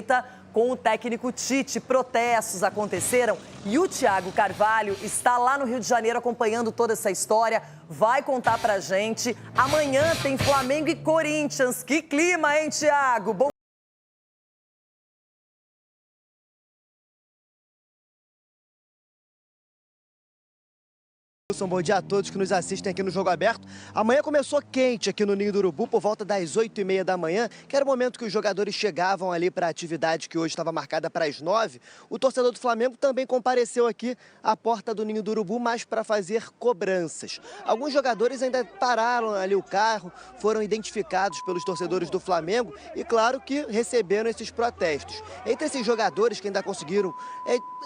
volta com o técnico Tite. Protestos aconteceram e o Thiago Carvalho está lá no Rio de Janeiro acompanhando toda essa história. Vai contar pra gente. Amanhã tem Flamengo e Corinthians. Que clima, hein, Thiago? Bom Bom dia a todos que nos assistem aqui no Jogo Aberto. Amanhã começou quente aqui no Ninho do Urubu por volta das 8h30 da manhã, que era o momento que os jogadores chegavam ali para a atividade que hoje estava marcada para as 9. O torcedor do Flamengo também compareceu aqui à porta do Ninho do Urubu, mas para fazer cobranças. Alguns jogadores ainda pararam ali o carro, foram identificados pelos torcedores do Flamengo e, claro, que receberam esses protestos. Entre esses jogadores que ainda conseguiram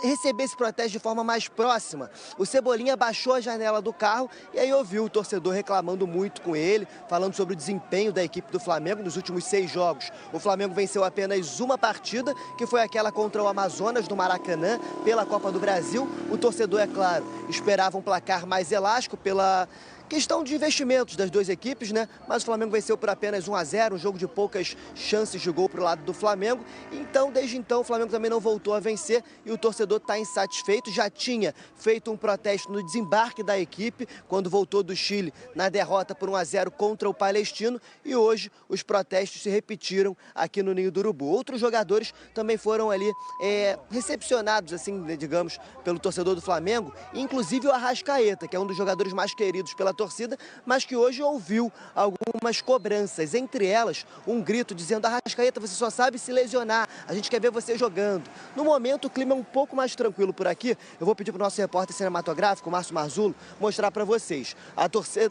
receber esse protesto de forma mais próxima, o Cebolinha baixou a janela do carro e aí ouviu o torcedor reclamando muito com ele, falando sobre o desempenho da equipe do Flamengo nos últimos 6 jogos. O Flamengo venceu apenas uma partida, que foi aquela contra o Amazonas do Maracanã pela Copa do Brasil. O torcedor, é claro, esperava um placar mais elástico pela questão de investimentos das duas equipes, né? Mas o Flamengo venceu por apenas 1-0, um jogo de poucas chances de gol para o lado do Flamengo. Então, desde então, o Flamengo também não voltou a vencer e o torcedor está insatisfeito. Já tinha feito um protesto no desembarque da equipe, quando voltou do Chile na derrota por 1-0 contra o Palestino. E hoje os protestos se repetiram aqui no Ninho do Urubu. Outros jogadores também foram ali recepcionados, assim, digamos, pelo torcedor do Flamengo, inclusive o Arrascaeta, que é um dos jogadores mais queridos pela torcida, mas que hoje ouviu algumas cobranças, entre elas um grito dizendo: Arrascaeta, você só sabe se lesionar, a gente quer ver você jogando. No momento o clima é um pouco mais tranquilo por aqui. Eu vou pedir para o nosso repórter cinematográfico, Márcio Marzullo, mostrar para vocês.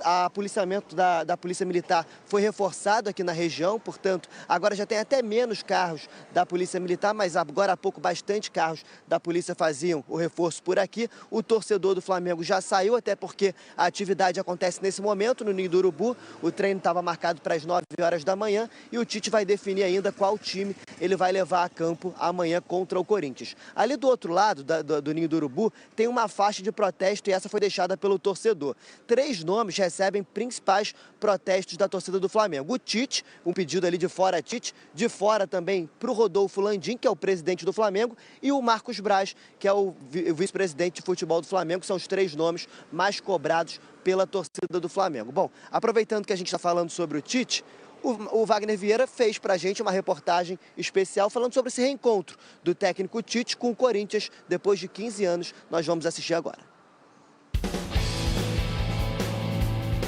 A policiamento da Polícia Militar foi reforçado aqui na região, portanto, agora já tem até menos carros da Polícia Militar, mas agora há pouco bastante carros da polícia faziam o reforço por aqui. O torcedor do Flamengo já saiu, até porque a atividade acontece nesse momento no Ninho do Urubu. O treino estava marcado para as 9h da manhã e o Tite vai definir ainda qual time ele vai levar a campo amanhã contra o Corinthians. Ali do outro lado do Ninho do Urubu tem uma faixa de protesto e essa foi deixada pelo torcedor. 3 nomes recebem principais protestos da torcida do Flamengo. O Tite, um pedido ali de fora Tite, de fora também para o Rodolfo Landim, que é o presidente do Flamengo, e o Marcos Braz, que é o vice-presidente de futebol do Flamengo. São os 3 nomes mais cobrados pela torcida do Flamengo. Bom, aproveitando que a gente está falando sobre o Tite, o Wagner Vieira fez para a gente uma reportagem especial falando sobre esse reencontro do técnico Tite com o Corinthians depois de 15 anos. Nós vamos assistir agora.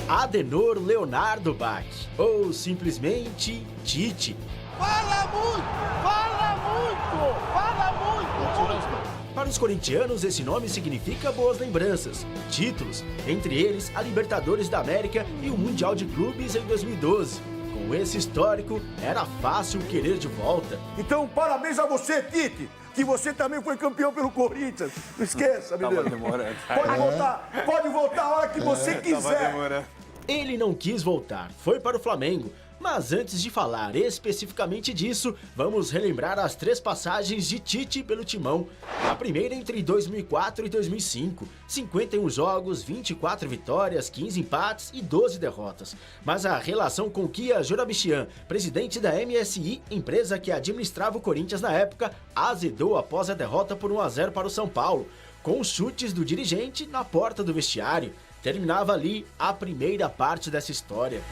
Adenor Leonardo Bach, ou simplesmente Tite. Fala muito! Fala muito! Fala muito! Para os corintianos, esse nome significa boas lembranças, títulos, entre eles a Libertadores da América e o Mundial de Clubes em 2012. Com esse histórico, era fácil querer de volta. Então, parabéns a você, Tite, que você também foi campeão pelo Corinthians. Não esqueça, menino. Pode voltar a hora que você quiser. Ele não quis voltar, foi para o Flamengo. Mas antes de falar especificamente disso, vamos relembrar as 3 passagens de Tite pelo Timão. A primeira entre 2004 e 2005, 51 jogos, 24 vitórias, 15 empates e 12 derrotas. Mas a relação com Kia Jorabichian, presidente da MSI, empresa que administrava o Corinthians na época, azedou após a derrota por 1-0 para o São Paulo, com os chutes do dirigente na porta do vestiário. Terminava ali a primeira parte dessa história.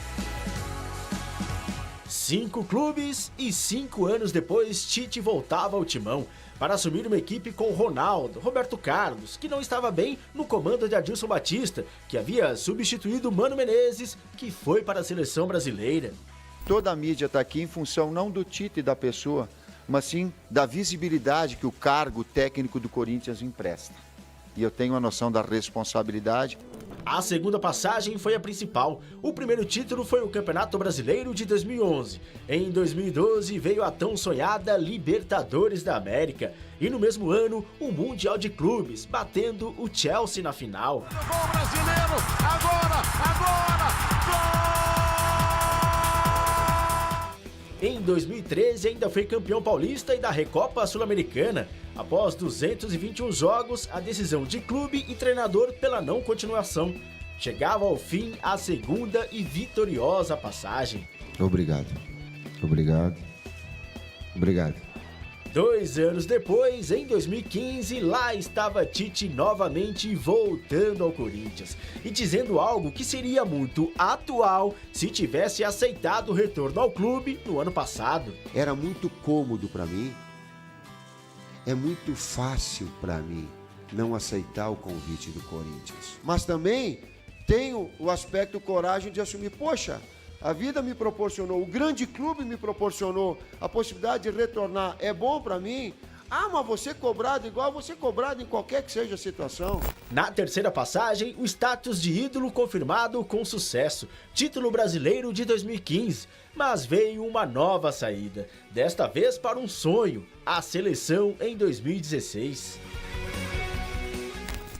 5 clubes e 5 anos depois, Tite voltava ao Timão para assumir uma equipe com Ronaldo, Roberto Carlos, que não estava bem no comando de Adilson Batista, que havia substituído Mano Menezes, que foi para a seleção brasileira. Toda a mídia está aqui em função não do Tite e da pessoa, mas sim da visibilidade que o cargo técnico do Corinthians empresta. E eu tenho a noção da responsabilidade. A segunda passagem foi a principal. O primeiro título foi o Campeonato Brasileiro de 2011. Em 2012 veio a tão sonhada Libertadores da América. E no mesmo ano, o Mundial de Clubes, batendo o Chelsea na final. Gol brasileiro! Agora! Em 2013 ainda foi campeão paulista e da Recopa Sul-Americana. Após 221 jogos, a decisão de clube e treinador pela não continuação. Chegava ao fim a segunda e vitoriosa passagem. Obrigado. 2 anos depois, em 2015, lá estava Tite novamente voltando ao Corinthians e dizendo algo que seria muito atual se tivesse aceitado o retorno ao clube no ano passado. Era muito cômodo para mim, é muito fácil para mim não aceitar o convite do Corinthians. Mas também tenho o aspecto coragem de assumir, poxa, a vida me proporcionou, o grande clube me proporcionou a possibilidade de retornar. É bom para mim? Ah, mas você cobrado igual, você cobrado em qualquer que seja a situação. Na terceira passagem, o status de ídolo confirmado com sucesso. Título brasileiro de 2015. Mas veio uma nova saída. Desta vez para um sonho, a seleção em 2016.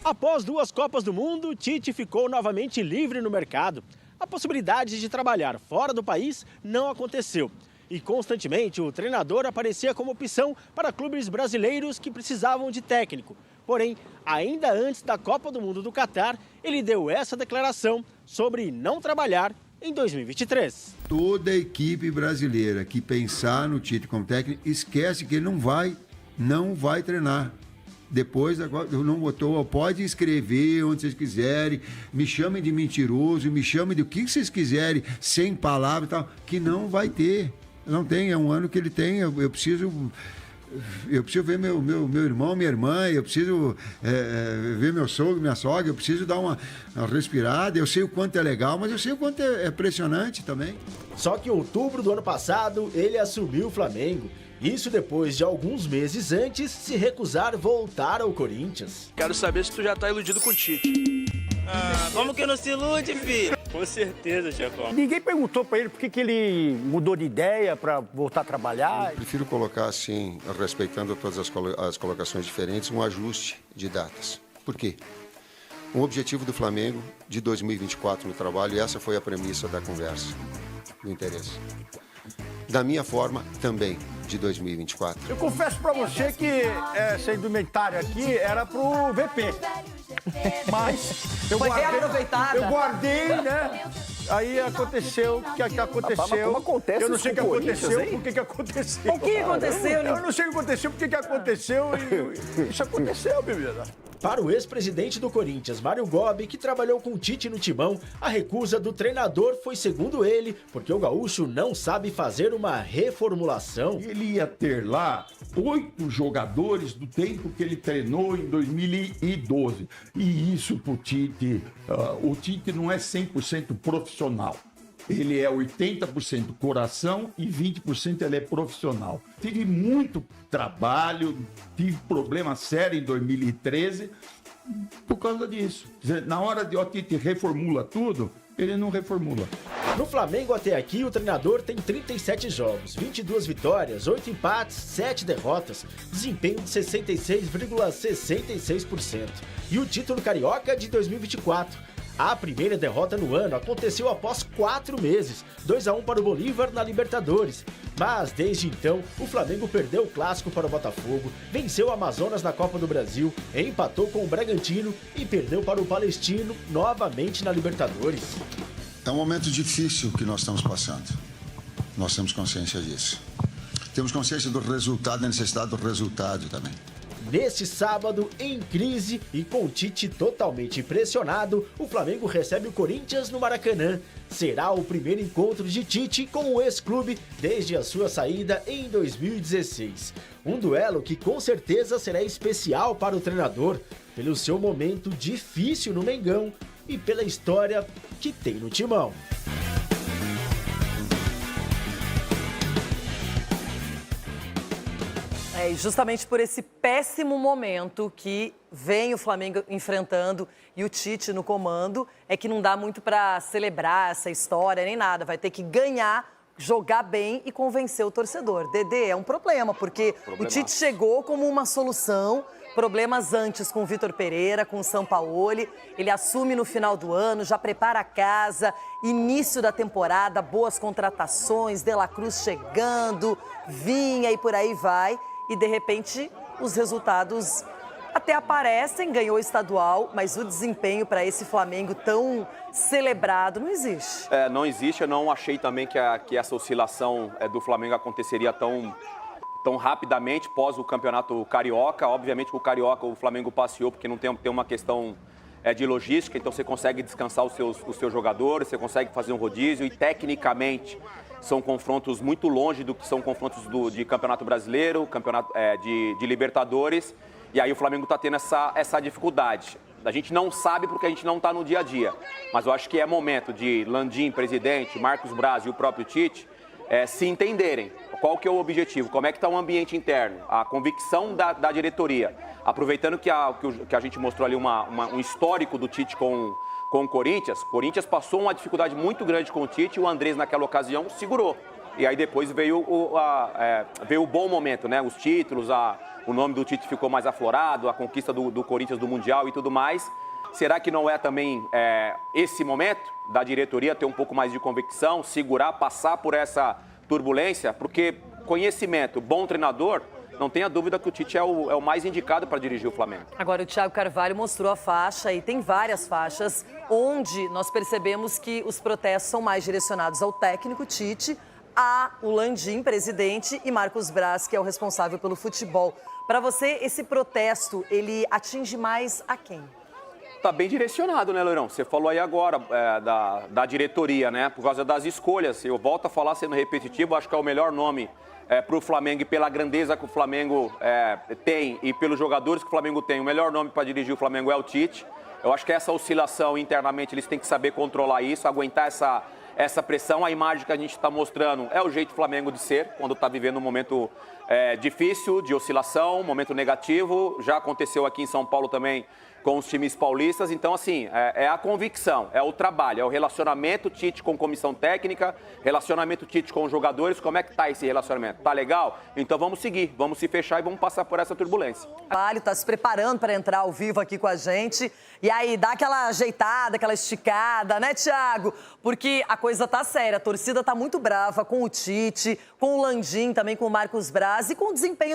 Após 2 Copas do Mundo, Tite ficou novamente livre no mercado. A possibilidade de trabalhar fora do país não aconteceu. E constantemente o treinador aparecia como opção para clubes brasileiros que precisavam de técnico. Porém, ainda antes da Copa do Mundo do Catar, ele deu essa declaração sobre não trabalhar em 2023. Toda a equipe brasileira que pensar no Tite como técnico, esquece que ele não vai treinar. Depois, agora, eu não botou, pode escrever onde vocês quiserem, me chamem de mentiroso, me chamem de o que vocês quiserem, sem palavras e tal, que não vai ter. Não tem, é um ano que ele tem, eu preciso ver meu irmão, minha irmã, eu preciso ver meu sogro, minha sogra, eu preciso dar uma respirada, eu sei o quanto é legal, mas eu sei o quanto é pressionante também. Só que em outubro do ano passado, ele assumiu o Flamengo. Isso depois de alguns meses antes se recusar voltar ao Corinthians. Quero saber se tu já tá iludido com o Tite. Como que não se ilude, filho? Com certeza, Chacon. Ninguém perguntou para ele por que ele mudou de ideia para voltar a trabalhar. Eu prefiro colocar assim, respeitando todas as colocações diferentes, um ajuste de datas. Por quê? Um objetivo do Flamengo de 2024 no trabalho, e essa foi a premissa da conversa, do interesse. Da minha forma, também, de 2024. Eu confesso para você que essa indumentária aqui era pro VP. Mas eu guardei, né? Aí aconteceu o que aconteceu. Como acontece? Eu não sei o que aconteceu, por que aconteceu. O que aconteceu? Eu não sei o que aconteceu, por que aconteceu. E isso aconteceu, bebida. Para o ex-presidente do Corinthians, Mário Gobi, que trabalhou com Tite no timão, a recusa do treinador foi, segundo ele, porque o gaúcho não sabe fazer uma reformulação. Ele ia ter lá 8 jogadores do tempo que ele treinou em 2012. E isso pro Tite, o Tite não é 100% profissional. Ele é 80% coração e 20% ele é profissional. Tive muito trabalho, tive problema sério em 2013 por causa disso. Na hora de o Tite reformula tudo, ele não reformula. No Flamengo até aqui, o treinador tem 37 jogos, 22 vitórias, 8 empates, 7 derrotas, desempenho de 66,66%. E o título carioca de 2024. A primeira derrota no ano aconteceu após 4 meses, 2-1 para o Bolívar na Libertadores. Mas desde então, o Flamengo perdeu o clássico para o Botafogo, venceu o Amazonas na Copa do Brasil, empatou com o Bragantino e perdeu para o Palestino novamente na Libertadores. É um momento difícil que nós estamos passando. Nós temos consciência disso. Temos consciência do resultado, da necessidade do resultado também. Neste sábado, em crise e com o Tite totalmente pressionado, o Flamengo recebe o Corinthians no Maracanã. Será o primeiro encontro de Tite com o ex-clube desde a sua saída em 2016. Um duelo que com certeza será especial para o treinador, pelo seu momento difícil no Mengão e pela história que tem no timão. E justamente por esse péssimo momento que vem o Flamengo enfrentando e o Tite no comando, é que não dá muito para celebrar essa história nem nada. Vai ter que ganhar, jogar bem e convencer o torcedor. Dedê, é um problema, porque o Tite chegou como uma solução. Problemas antes com o Vitor Pereira, com o Sampaoli. Ele assume no final do ano, já prepara a casa, início da temporada, boas contratações, De La Cruz chegando, Vinha e por aí vai. E, de repente, os resultados até aparecem, ganhou o estadual, mas o desempenho para esse Flamengo tão celebrado não existe. Não existe, eu não achei também que essa oscilação do Flamengo aconteceria tão tão rapidamente pós o Campeonato Carioca. Obviamente que o Carioca o Flamengo passeou porque não tem uma questão de logística, então você consegue descansar os seus jogadores, você consegue fazer um rodízio e tecnicamente são confrontos muito longe do que são confrontos de Campeonato Brasileiro, Campeonato de Libertadores, e aí o Flamengo está tendo essa dificuldade. A gente não sabe porque a gente não está no dia a dia, mas eu acho que é momento de Landim, presidente, Marcos Braz e o próprio Tite se entenderem. Qual que é o objetivo? Como é que está o ambiente interno? A convicção da diretoria. Aproveitando que a gente mostrou ali um histórico do Tite com o Corinthians. O Corinthians passou uma dificuldade muito grande com o Tite e o Andrés, naquela ocasião, segurou. E aí depois veio o bom momento, né? Os títulos, o nome do Tite ficou mais aflorado, a conquista do Corinthians do Mundial e tudo mais. Será que não é também esse momento da diretoria ter um pouco mais de convicção, segurar, passar por essa turbulência? Porque conhecimento, bom treinador, não tenha dúvida que o Tite é o mais indicado para dirigir o Flamengo. Agora, o Thiago Carvalho mostrou a faixa e tem várias faixas onde nós percebemos que os protestos são mais direcionados ao técnico Tite, o Landim, presidente, e Marcos Braz, que é o responsável pelo futebol. Para você, esse protesto, ele atinge mais a quem? Tá bem direcionado, né, Loirão? Você falou aí agora da diretoria, né? Por causa das escolhas. Eu volto a falar, sendo repetitivo, acho que é o melhor nome para o Flamengo e pela grandeza que o Flamengo tem e pelos jogadores que o Flamengo tem. O melhor nome para dirigir o Flamengo é o Tite. Eu acho que essa oscilação internamente, eles têm que saber controlar isso, aguentar essa pressão. A imagem que a gente está mostrando é o jeito do Flamengo de ser, quando está vivendo um momento difícil, de oscilação, um momento negativo. Já aconteceu aqui em São Paulo também com os times paulistas. Então, assim, é a convicção, é o trabalho, é o relacionamento Tite com comissão técnica, relacionamento Tite com os jogadores. Como é que tá esse relacionamento? Tá legal? Então vamos seguir, vamos se fechar e vamos passar por essa turbulência. O Carvalho está se preparando para entrar ao vivo aqui com a gente. E aí, dá aquela ajeitada, aquela esticada, né, Thiago? Porque a coisa tá séria, a torcida tá muito brava com o Tite, com o Landim, também com o Marcos Braz e com o desempenho.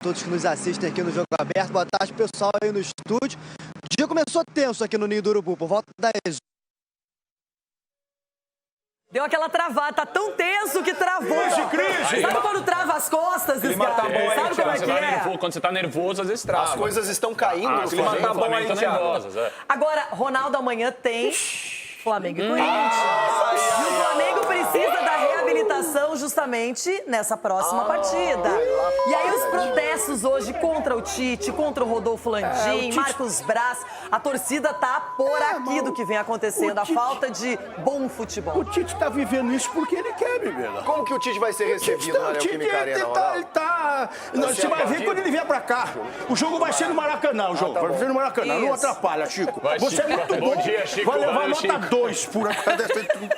Todos que nos assistem aqui no Jogo Aberto, boa tarde, pessoal aí no estúdio. O dia começou tenso aqui no Ninho do Urubu, por volta das... Deu aquela travada, tá tão tenso que travou. Crise. Sabe quando trava as costas, Sabe como é que é? Quando você tá nervoso, às vezes trava. As coisas estão caindo no Flamengo. Tá bom aí, nervosas. Agora, Ronaldo, amanhã tem Flamengo e Corinthians. E o Flamengo precisa da reabilitação justamente nessa próxima partida. E aí os protestos hoje contra o Tite, contra o Rodolfo Landim, Marcos Braz, a torcida tá por aqui do que vem acontecendo, a falta de bom futebol. O Tite tá vivendo isso porque ele quer, Bebela. Como que o Tite vai ser recebido na Neoquímica Arena? Você vai ver quando ele vier pra cá. O jogo vai ser no Maracanã, o jogo. Vai ser no Maracanã, não atrapalha, Chico. Você é muito bom. Bom dia, Chico. Vai levar nota 2 por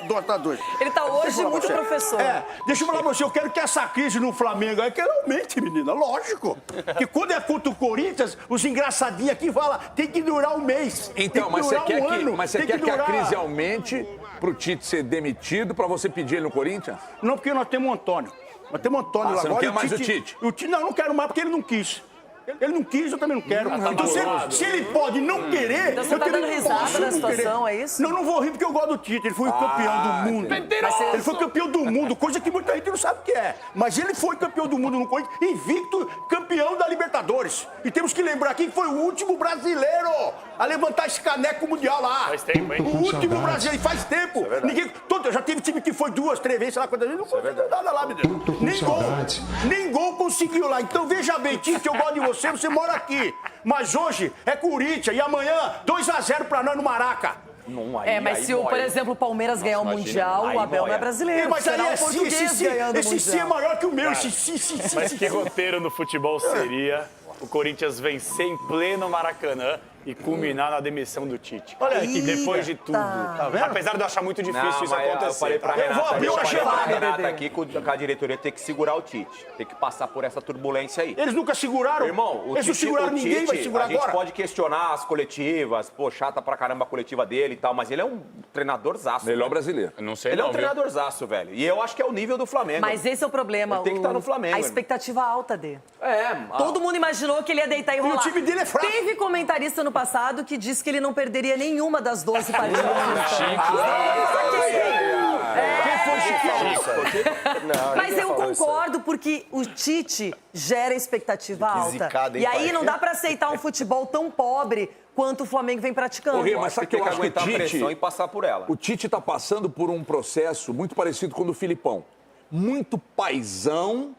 nota 2. Ele tá hoje muito professor. Deixa eu falar pra você, eu quero que essa crise no Flamengo aí, que ela aumente, menina, lógico. Que quando é contra o Corinthians, os engraçadinhos aqui falam, tem que durar um mês. Então, mas você quer que a crise aumente pro Tite ser demitido, pra você pedir ele no Corinthians? Não, porque nós temos o Antônio. Nós temos o Antônio lá agora. Você não quer mais o Tite? Não, não quero mais porque ele não quis. Ele não quis, eu também não quero. Então, se ele pode não querer... Então você tá dando risada da situação, é isso? Não, não vou rir porque eu gosto do Tite. Ele foi campeão do mundo. Ele foi campeão do mundo, coisa que muita gente não sabe o que é. Mas ele foi campeão do mundo no Corinthians, invicto, campeão da Libertadores. E temos que lembrar aqui que foi o último brasileiro a levantar esse caneco mundial lá. Faz tempo, hein? O último brasileiro, faz tempo. Já teve time que foi 2, 3 vezes, sei lá quantas vezes, não conseguiu nada lá, meu Deus. Nem gol conseguiu lá. Então veja bem, Tite, eu gosto de você mora aqui. Mas hoje é Corinthians e amanhã 2-0 pra nós no Maraca. Mas se, por exemplo, o Palmeiras ganhar o Mundial, o Abel não é brasileiro. Mas aí esse si é maior que o meu. Mas que roteiro no futebol seria o Corinthians vencer em pleno Maracanã e culminar na demissão do Tite. Olha aí, que depois de tudo, tá vendo? apesar de eu achar muito difícil Não, isso mas acontecer. eu falei pra Renata, vou abrir uma gelada, aqui com a diretoria tem que segurar o Tite. Tem que passar por essa turbulência aí. Eles nunca seguraram. Irmão, Eles não seguraram, ninguém vai segurar a gente agora. pode questionar as coletivas, pô, chata pra caramba a coletiva dele e tal, mas ele é um treinadorzaço. Melhor brasileiro. Não sei Ele é não, um viu? treinadorzaço, velho. E eu acho que é o nível do Flamengo. Mas esse é o problema. Ele tem que estar no Flamengo. A expectativa alta dele. É. Todo mundo imaginou que ele ia deitar e rolar. o time dele é fraco. Teve comentarista no passado que disse que ele não perderia nenhuma das 12 partidas. Mas eu concordo, porque o Tite gera expectativa alta. zicada, hein, E aí pai? não dá pra aceitar um futebol tão pobre quanto o Flamengo vem praticando. Ô, Rê, mas sabe que eu acho que o aguentar a Tite... pressão e passar por ela. O Tite está passando por um processo muito parecido com o do Filipão. Muito paizão.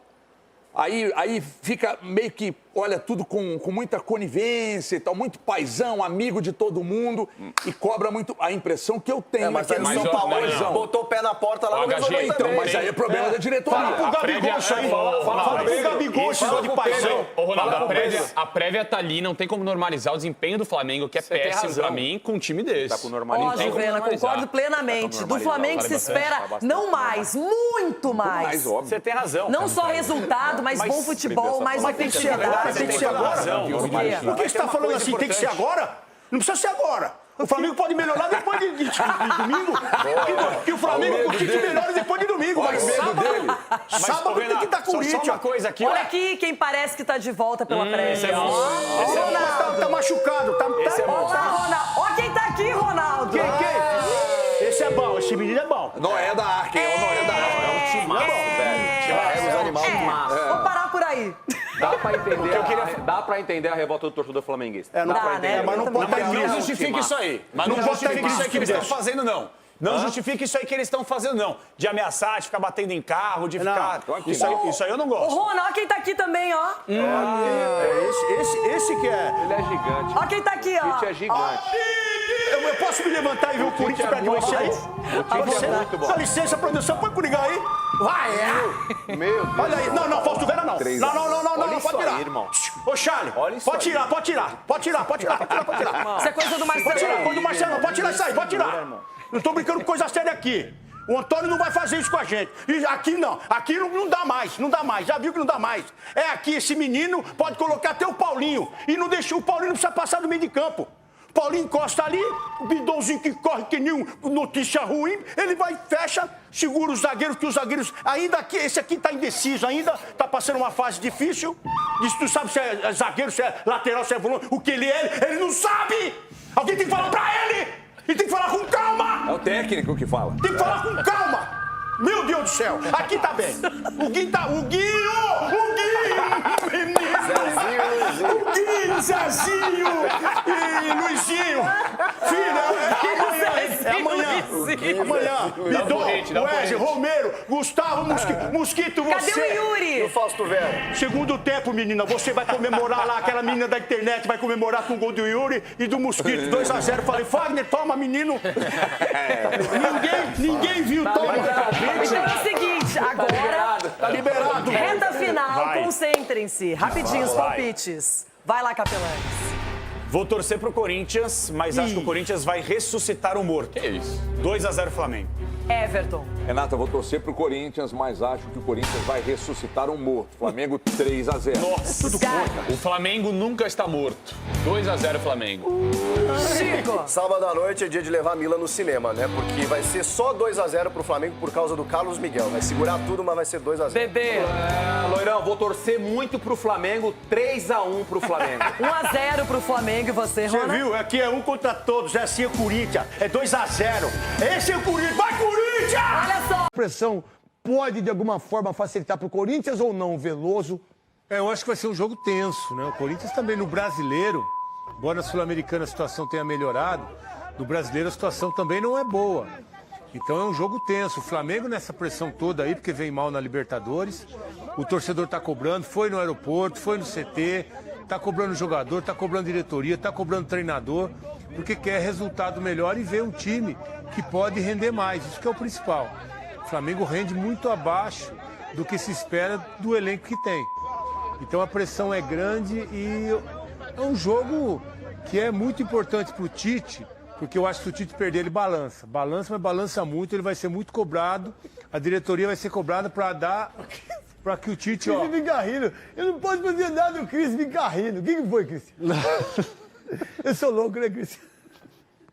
Aí fica meio que, olha, tudo com muita conivência e tal, muito paizão, amigo de todo mundo e cobra muito. A impressão que eu tenho Mas é aí que o São Paulo botou o pé na porta lá no resolveu então, também. mas aí é problema da diretoria. Fala pro Gabigol isso aí. Fala pro Gabigol esse negócio de paizão. Ô, Ronaldo, a prévia tá ali, não tem como normalizar o desempenho do Flamengo, que é péssimo pra mim, com um time desse. Tá com Ó, normalizar. Juvena, concordo plenamente. Do Flamengo se espera não mais, muito mais. Você tem razão. Não só resultado, mas bom futebol, mais ofensividade. Tem que ser agora. Por que você está falando assim? Tem que ser agora? Não precisa ser agora. O Flamengo pode melhorar depois de domingo. Que o Flamengo com o Tite melhora depois de domingo. Mas sábado tem que estar com o Corinthians. Só uma coisa aqui, Olha aqui quem parece que tá de volta pela prévia. Tá machucado. Olá, Ronaldo. Ó quem tá aqui, Ronaldo. Quem? Esse é bom, esse menino é bom. Noé da Arca, é o Noé da Arca. É um time velho. Os animais. Vou parar por aí. Dá pra entender a revolta do torcedor flamenguista. Não dá, né? Mas não pode Não justifica isso aí. Mas não justifica isso aí que eles estão fazendo, não. Não justifica isso aí que eles estão fazendo, não. De ameaçar, de ficar batendo em carro, de ficar... Isso aí eu não Ô, gosto. Ronaldo, ó quem tá aqui também, ó. Esse que é... Ele é gigante. Ó quem tá aqui, ó. Tite é gigante. Eu posso me levantar e ver o Corinthians perto de você aí? Dá licença, produção, põe pro ligar aí. Vai, Meu Deus. Olha aí. Não, Fausto Vera não. Não, pode tirar. Irmão. Ô, Charlie, pode tirar. Isso é coisa do Marcelo. Pode do Marcelo, pode tirar isso aí, pode tirar. Não tô brincando com coisa séria aqui. O Antônio não vai fazer isso com a gente. E aqui não dá mais, já viu que não dá mais. É aqui, esse menino pode colocar até o Paulinho. E não deixou, o Paulinho não precisa passar do meio de campo. Paulinho encosta ali, o bidãozinho que corre que nem notícia ruim, ele vai, fecha, segura os zagueiros, que os zagueiros, ainda aqui, esse aqui tá indeciso ainda, tá passando uma fase difícil. Diz, tu sabe se é zagueiro, se é lateral, se é volante, o que ele é, ele não sabe! Alguém tem que falar pra ele! E tem que falar com calma! É o técnico que fala. Tem que falar com calma! Meu Deus do céu! Aqui tá bem! O Guinho! Zezinho! E Luizinho! Filho, é amanhã! Bidon, Wesley, Romero, Gustavo, Mosquito, você! Cadê o Yuri? E o Fausto Vera? Segundo tempo, menina, você vai comemorar lá, aquela menina da internet vai comemorar com o gol do Yuri e do Mosquito, 2-0. Falei, Fagner, toma, menino! Ninguém viu, toma! Então é o seguinte, agora... Tá liberado. Reta final, Vai. Concentrem-se. Rapidinho, os palpites. Vai lá, Capelanes. Vou torcer pro Corinthians, mas acho que o Corinthians vai ressuscitar o morto. Que isso? 2-0 Flamengo. Everton. Renata, vou torcer pro Corinthians, mas acho que o Corinthians vai ressuscitar um morto. Flamengo 3-0. Nossa, tudo contra. O Flamengo nunca está morto. 2-0 Flamengo. Chico. Sábado à noite é dia de levar a Mila no cinema, né? Porque vai ser só 2-0 pro Flamengo por causa do Carlos Miguel. Vai segurar tudo, mas vai ser 2-0. Bebê. Loirão, vou torcer muito pro Flamengo, 3-1 pro Flamengo. 1-0 pro Flamengo e você, Você Rona? viu? Aqui é um contra todos. É assim o Corinthians. É 2-0. Esse é o Corinthians. Vai, Corinthians! Olha só. A pressão pode, de alguma forma, facilitar para o Corinthians ou não, Veloso? Eu acho que vai ser um jogo tenso, né? O Corinthians também no Brasileiro, embora na Sul-Americana a situação tenha melhorado, no Brasileiro a situação também não é boa. Então é um jogo tenso. O Flamengo nessa pressão toda aí, porque vem mal na Libertadores, o torcedor tá cobrando, foi no aeroporto, foi no CT, tá cobrando jogador, tá cobrando diretoria, tá cobrando treinador, porque quer resultado melhor e ver um time que pode render mais. Isso que é o principal. O Flamengo rende muito abaixo do que se espera do elenco que tem. Então a pressão é grande e é um jogo que é muito importante pro Tite, porque eu acho que se o Tite perder, ele balança. Balança, mas balança muito, ele vai ser muito cobrado. A diretoria vai ser cobrada para que o Tite, ó... Cris Vigarrino. Eu não posso fazer nada do Cris Vigarrino. O que foi, Cristiano? Eu sou louco, né, Cristiano?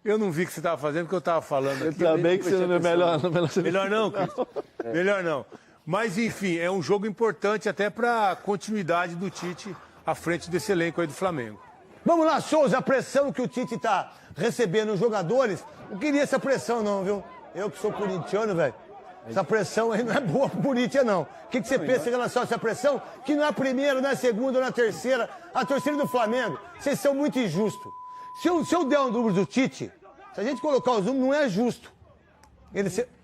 Eu não vi o que você estava fazendo, porque eu estava falando aqui. Ainda bem que você não é melhor. Melhor não, Cristiano. Melhor não. Mas, enfim, é um jogo importante até para a continuidade do Tite à frente desse elenco aí do Flamengo. Vamos lá, Souza, a pressão que o Tite tá recebendo os jogadores, não queria essa pressão não, viu? Eu que sou corintiano, velho, essa pressão aí não é boa pro Corinthians, não. O que você pensa em relação a essa pressão? Que não é a primeira, não é a segunda, não é a terceira. A torcida do Flamengo, vocês são muito injustos. Se eu der um número do Tite, se a gente colocar os números, não é justo.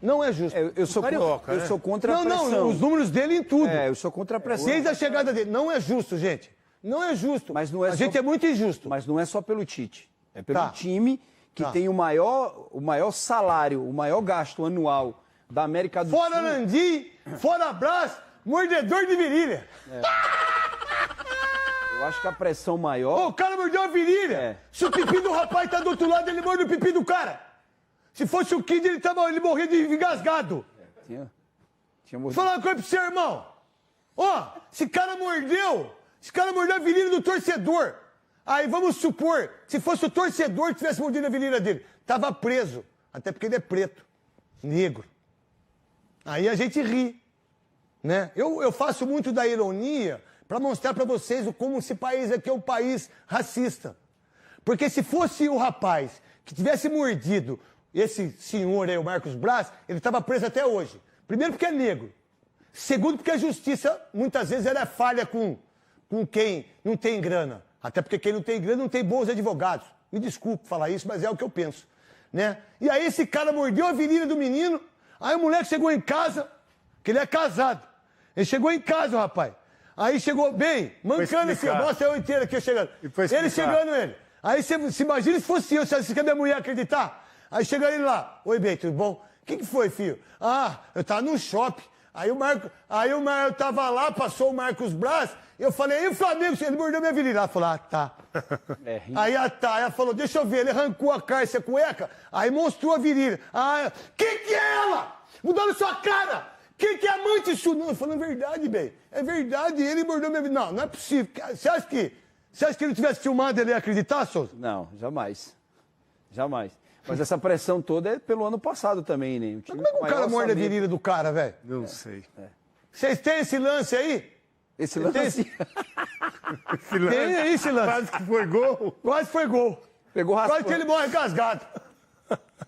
Não é justo. Eu sou Carioca, eu sou contra a pressão. Não, os números dele em tudo. Eu sou contra a pressão. Desde a chegada dele. Não é justo, gente. Não é justo. Mas não é a gente é muito injusto. Mas não é só pelo Tite. É pelo time que tem o maior salário, o maior gasto anual da América do Sul. Fora Landim, fora Brás, mordedor de virilha. Eu acho que a pressão maior... O cara mordeu a virilha. Se o pipi do rapaz tá do outro lado, ele morde o pipi do cara. Se fosse o Kid, ele morria de engasgado. Vou falar uma coisa pro seu irmão. Esse cara mordeu a virilha do torcedor. Aí vamos supor, se fosse o torcedor que tivesse mordido a virilha dele, tava preso. Até porque ele é preto, negro. Aí a gente ri, né? Eu faço muito da ironia para mostrar para vocês como esse país aqui é um país racista. Porque se fosse o rapaz que tivesse mordido esse senhor aí, o Marcos Braz, ele estava preso até hoje. Primeiro porque é negro. Segundo porque a justiça, muitas vezes, ela é falha com quem não tem grana. Até porque quem não tem grana não tem bons advogados. Me desculpe falar isso, mas é o que eu penso, né? E aí esse cara mordeu a virilha do menino, aí o moleque chegou em casa, que ele é casado. Ele chegou em casa, o rapaz. Aí chegou bem, mancando assim, mostra eu inteiro aqui chegando. Ele chegando, ele. Aí você se imagina se fosse eu, se a minha mulher acreditar. Aí chega ele lá. Oi, bem, tudo bom? O que foi, filho? Eu tava no shopping. Aí o Marco tava lá, passou o Marcos Braz. Eu falei, e o Flamengo? Ele mordeu minha virilha. Ela falou, tá. Aí ela falou, deixa eu ver. Ele arrancou a calça, a cueca, aí mostrou a virilha. Quem que é ela? Mudou na sua cara. Quem que é amante sua? Não, eu falei, é verdade, bem. É verdade, ele mordeu minha virilha. Não é possível. Você acha que ele tivesse filmado, ele ia acreditar, Souza? Não, jamais. Jamais. Mas essa pressão toda é pelo ano passado também, né? Como é que o cara morde a virilha do cara, velho? Não sei. Vocês têm esse lance aí? Esse lance? Tem aí esse lance. Quase que foi gol. Quase foi gol. Pegou raspão. Quase que ele morre rasgado.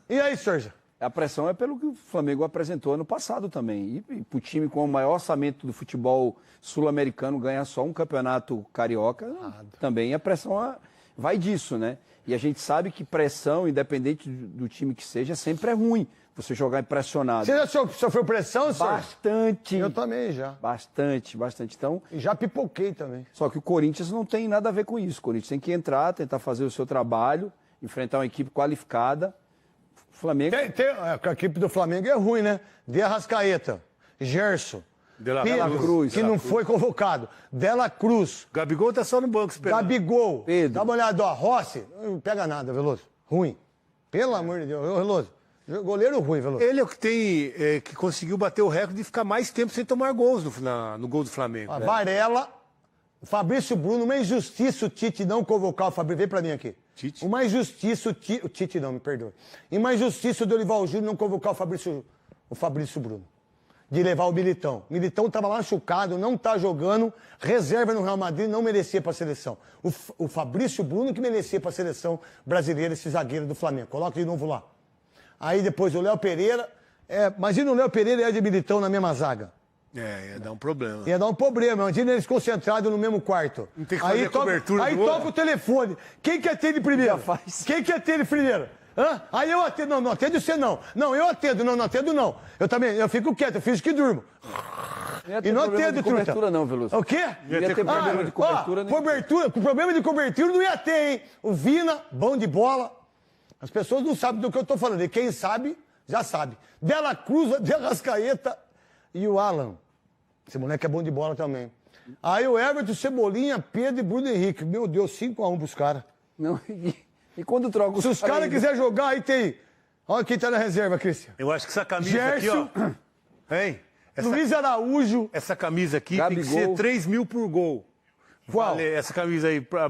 E aí, Sérgio? A pressão é pelo que o Flamengo apresentou ano passado também. E pro time com o maior orçamento do futebol sul-americano ganhar só um campeonato carioca, também a pressão vai disso, né? E a gente sabe que pressão, independente do time que seja, sempre é ruim. Você jogar impressionado. Você já sofreu pressão, senhor? Bastante. Eu também já. Bastante. Então, e já pipoquei também. Só que o Corinthians não tem nada a ver com isso. O Corinthians tem que entrar, tentar fazer o seu trabalho, enfrentar uma equipe qualificada. O Flamengo... A equipe do Flamengo é ruim, né? De Arrascaeta, Gerson, Pedro, Cruz, que não foi convocado. Dela Cruz. Gabigol tá só no banco esperando. Gabigol. Pedro. Dá uma olhada, Rossi. Não pega nada, Veloso. Ruim. Pelo amor de Deus. Veloso. Goleiro ruim, Veloso. Ele é o que tem, que conseguiu bater o recorde de ficar mais tempo sem tomar gols no gol do Flamengo. Varela, Fabrício Bruno, uma injustiça o Tite não convocar o Fabrício. Vem pra mim aqui. Tite? Uma injustiça o Tite não, me perdoe. E uma injustiça o Dorival Júnior não convocar o Fabrício Bruno. De levar o Militão. O Militão estava machucado, não está jogando, reserva no Real Madrid, não merecia para a seleção. O Fabrício Bruno que merecia para a seleção brasileira, esse zagueiro do Flamengo. Coloca de novo lá. Aí depois o Léo Pereira. Imagina o Léo Pereira e o de Militão na mesma zaga. Ia dar um problema. Ia dar um problema. Imagina eles concentrados no mesmo quarto. Não tem que fazer cobertura. Aí toca o telefone. Quem que atende primeiro? Quem que atende primeiro? Aí eu atendo. Não atendo você não. Não, eu atendo. Não atendo não. Eu fico quieto, eu fiz que durmo. E não atendo, cobertura não, Veloso. O quê? Não ia ter problema de cobertura. Com problema de cobertura não ia ter, hein? O Vina, bom de bola. As pessoas não sabem do que eu tô falando. E quem sabe, já sabe. Dela Cruz, de Arrascaeta e o Alan. Esse moleque é bom de bola também. Aí o Everton, Cebolinha, Pedro e Bruno Henrique. Meu Deus, 5-1 pros caras. Não, e quando troca Se os caras quiserem jogar, aí tem... Olha quem tá na reserva, Cristian. Eu acho que essa camisa aqui, ó... Hein? Luiz Araújo. Essa camisa aqui Gabigol. tem que ser 3 mil por gol. Qual? Vale essa camisa aí pra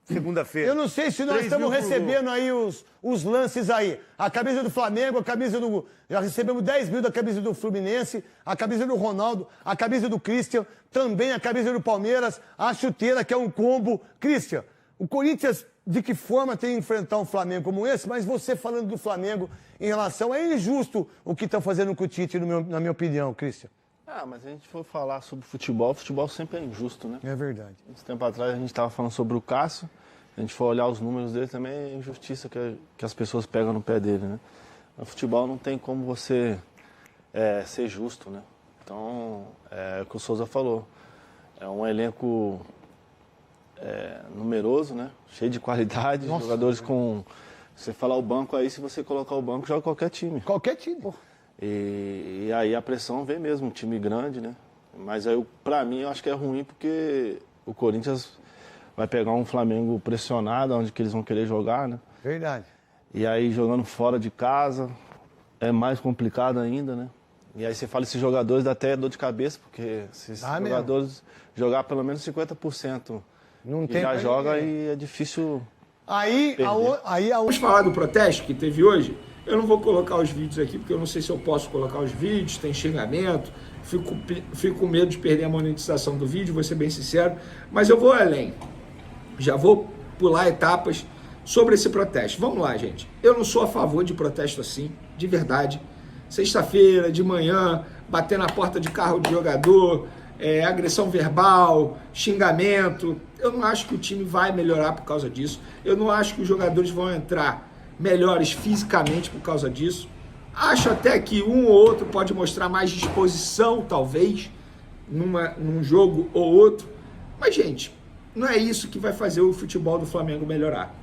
segunda-feira. Eu não sei se nós estamos recebendo aí os lances aí. A camisa do Flamengo, a camisa do... Já recebemos 10 mil da camisa do Fluminense, a camisa do Ronaldo, a camisa do Christian, também a camisa do Palmeiras, a chuteira, que é um combo. Christian, o Corinthians, de que forma tem que enfrentar um Flamengo como esse? Mas você falando do Flamengo em relação... É injusto o que estão fazendo com o Tite, na minha opinião, Christian. Mas se a gente for falar sobre futebol sempre é injusto, né? É verdade. Esse tempo atrás a gente estava falando sobre o Cássio, se a gente for olhar os números dele também é injustiça que as pessoas pegam no pé dele, né? No futebol não tem como você ser justo, né? Então, é o que o Souza falou, é um elenco numeroso, né? Cheio de qualidade, Nossa, jogadores com... Você falar o banco aí, se você colocar o banco, joga qualquer time. Qualquer time, pô. E aí a pressão vem mesmo, um time grande, né? Mas aí, pra mim, eu acho que é ruim porque o Corinthians vai pegar um Flamengo pressionado, onde que eles vão querer jogar, né? Verdade. E aí jogando fora de casa, é mais complicado ainda, né? E aí você fala esses jogadores, dá até dor de cabeça, porque se esses jogadores jogar pelo menos 50%, não tem já joga e é difícil. Vamos falar do protesto que teve hoje? Eu não vou colocar os vídeos aqui, porque eu não sei se eu posso colocar os vídeos, tem xingamento, fico com medo de perder a monetização do vídeo, vou ser bem sincero, mas eu vou além. Já vou pular etapas sobre esse protesto. Vamos lá, gente. Eu não sou a favor de protesto assim, de verdade. Sexta-feira, de manhã, bater na porta de carro de jogador, agressão verbal, xingamento. Eu não acho que o time vai melhorar por causa disso. Eu não acho que os jogadores vão entrar melhores fisicamente por causa disso. Acho até que um ou outro pode mostrar mais disposição, talvez, num jogo ou outro. Mas, gente, não é isso que vai fazer o futebol do Flamengo melhorar.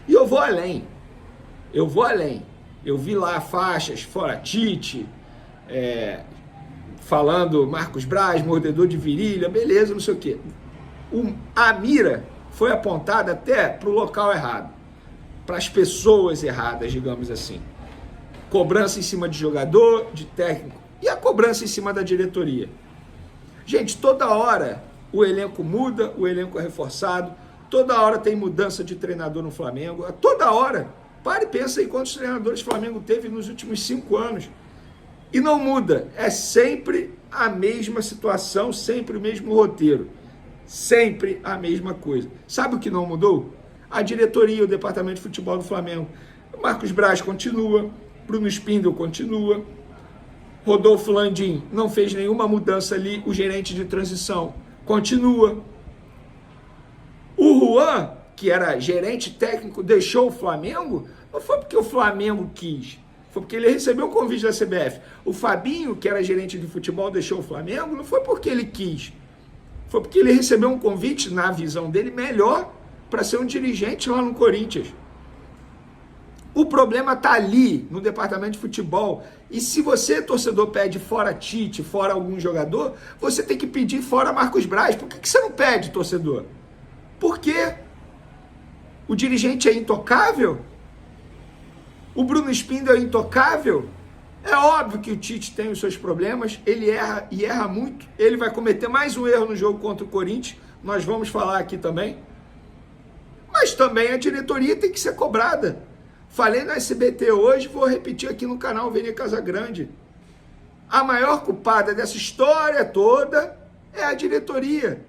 E eu vou além. Eu vi lá faixas, fora Tite, falando Marcos Braz, mordedor de virilha, beleza, não sei o quê. A mira foi apontada até para o local errado. Para as pessoas erradas, digamos assim. Cobrança em cima de jogador, de técnico e a cobrança em cima da diretoria. Gente, toda hora o elenco muda, o elenco é reforçado, toda hora tem mudança de treinador no Flamengo, toda hora. Pare e pensa aí quantos treinadores o Flamengo teve nos últimos 5 anos. E não muda, é sempre a mesma situação, sempre o mesmo roteiro, sempre a mesma coisa. Sabe o que não mudou? A diretoria, o departamento de futebol do Flamengo. Marcos Braz continua, Bruno Spindel continua, Rodolfo Landim não fez nenhuma mudança ali, o gerente de transição continua. O Juan, que era gerente técnico, deixou o Flamengo, não foi porque o Flamengo quis, foi porque ele recebeu um convite da CBF. O Fabinho, que era gerente de futebol, deixou o Flamengo, não foi porque ele quis, foi porque ele recebeu um convite, na visão dele, melhor para ser um dirigente lá no Corinthians. O problema está ali, no departamento de futebol. E se você, torcedor, pede fora Tite, fora algum jogador, você tem que pedir fora Marcos Braz. Por que você não pede, torcedor? Por quê? O dirigente é intocável? O Bruno Spindel é intocável? É óbvio que o Tite tem os seus problemas, ele erra e erra muito. Ele vai cometer mais um erro no jogo contra o Corinthians, nós vamos falar aqui também. Mas também a diretoria tem que ser cobrada. Falei no SBT hoje, vou repetir aqui no canal Vene Casagrande. A maior culpada dessa história toda é a diretoria.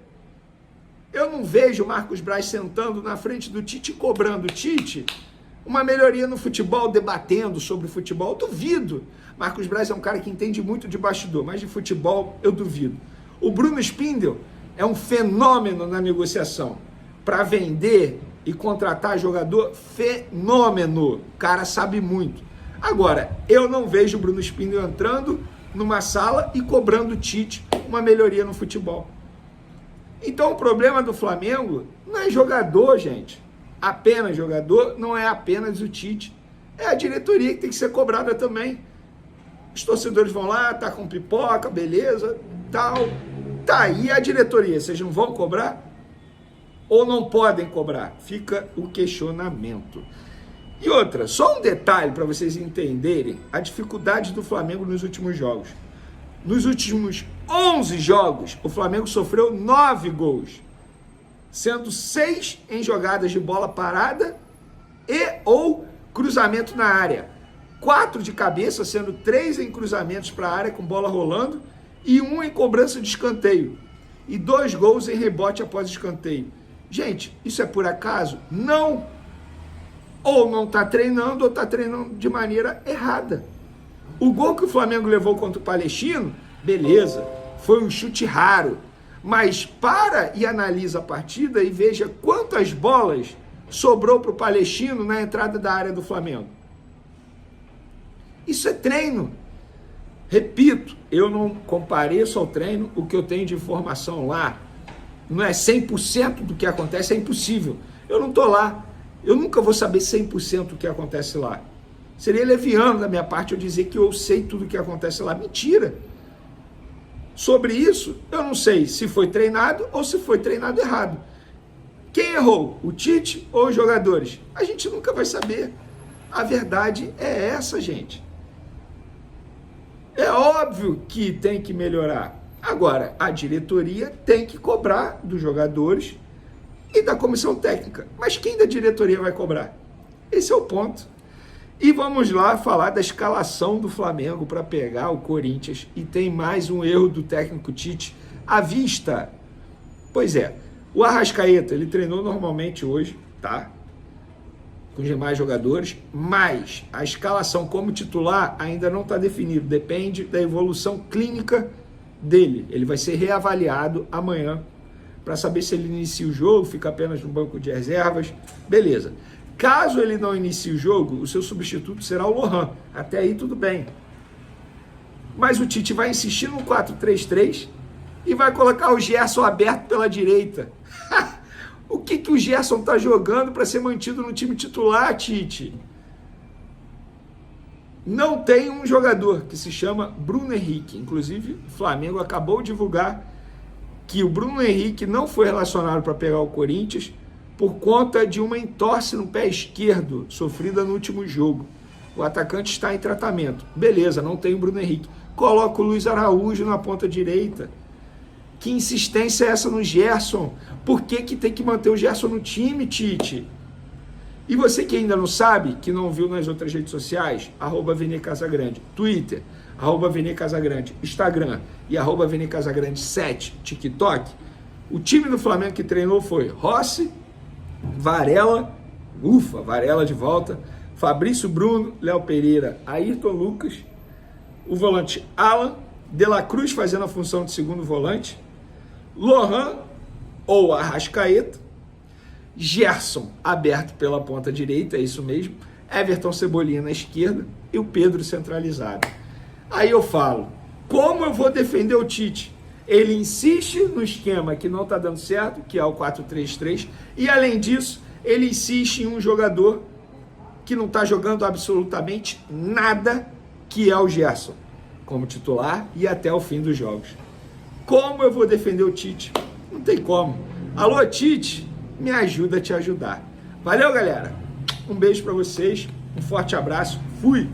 Eu não vejo o Marcos Braz sentando na frente do Tite e cobrando o Tite uma melhoria no futebol, debatendo sobre o futebol. Eu duvido. Marcos Braz é um cara que entende muito de bastidor, mas de futebol eu duvido. O Bruno Spindel é um fenômeno na negociação. Para vender e contratar jogador, fenômeno. O cara sabe muito. Agora, eu não vejo o Bruno Spindel entrando numa sala e cobrando o Tite uma melhoria no futebol. Então o problema do Flamengo não é jogador, gente. Apenas jogador, não é apenas o Tite. É a diretoria que tem que ser cobrada também. Os torcedores vão lá, tá com pipoca, beleza, tal. Tá aí a diretoria, vocês não vão cobrar? ou não podem cobrar? Fica o questionamento. E outra, só um detalhe para vocês entenderem a dificuldade do Flamengo nos últimos jogos. Nos últimos 11 jogos, o Flamengo sofreu 9 gols, sendo 6 em jogadas de bola parada e ou cruzamento na área. 4 de cabeça, sendo 3 em cruzamentos para a área com bola rolando e 1 em cobrança de escanteio. E 2 gols em rebote após escanteio. Gente, isso é por acaso? Não! Ou não está treinando ou está treinando de maneira errada. O gol que o Flamengo levou contra o Palestino, beleza, foi um chute raro. Mas para e analisa a partida e veja quantas bolas sobrou para o Palestino na entrada da área do Flamengo. Isso é treino. Repito, eu não compareço ao treino, o que eu tenho de informação lá não é 100% do que acontece, é impossível. Eu não estou lá. Eu nunca vou saber 100% do que acontece lá. Seria leviano da minha parte eu dizer que eu sei tudo o que acontece lá. Mentira. Sobre isso, eu não sei se foi treinado ou se foi treinado errado. Quem errou? O Tite ou os jogadores? A gente nunca vai saber. A verdade é essa, gente. É óbvio que tem que melhorar. Agora, a diretoria tem que cobrar dos jogadores e da comissão técnica. Mas quem da diretoria vai cobrar? Esse é o ponto. E vamos lá falar da escalação do Flamengo para pegar o Corinthians. E tem mais um erro do técnico Tite à vista. Pois é, o Arrascaeta, ele treinou normalmente hoje, tá? Com os demais jogadores, mas a escalação como titular ainda não está definida. Depende da evolução clínica dele. Ele vai ser reavaliado amanhã para saber se ele inicia o jogo, fica apenas no banco de reservas. Beleza. Caso ele não inicie o jogo, o seu substituto será o Lohan. Até aí tudo bem. Mas o Tite vai insistir no 4-3-3 e vai colocar o Gerson aberto pela direita. O que o Gerson está jogando para ser mantido no time titular, Tite? Não tem um jogador que se chama Bruno Henrique. Inclusive, o Flamengo acabou de divulgar que o Bruno Henrique não foi relacionado para pegar o Corinthians por conta de uma entorse no pé esquerdo sofrida no último jogo. O atacante está em tratamento. Beleza, não tem o Bruno Henrique. Coloca o Luiz Araújo na ponta direita. Que insistência é essa no Gerson? Por que tem que manter o Gerson no time, Tite? E você que ainda não sabe, que não viu nas outras redes sociais, @VeneCasagrande, Twitter, @VeneCasagrande, Instagram e @VeneCasagrande7, TikTok, o time do Flamengo que treinou foi Rossi, Varela, Varela de volta, Fabrício Bruno, Léo Pereira, Ayrton Lucas, o volante Alan, De La Cruz fazendo a função de segundo volante, Lohan ou Arrascaeta, Gerson aberto pela ponta direita, é isso mesmo, Everton Cebolinha na esquerda e o Pedro centralizado. Aí eu falo, como eu vou defender o Tite? Ele insiste no esquema que não está dando certo, que é o 4-3-3, e além disso, ele insiste em um jogador que não está jogando absolutamente nada, que é o Gerson, como titular e até o fim dos jogos. Como eu vou defender o Tite? Não tem como. Alô, Tite, me ajuda a te ajudar. Valeu, galera. Um beijo para vocês, um forte abraço, fui!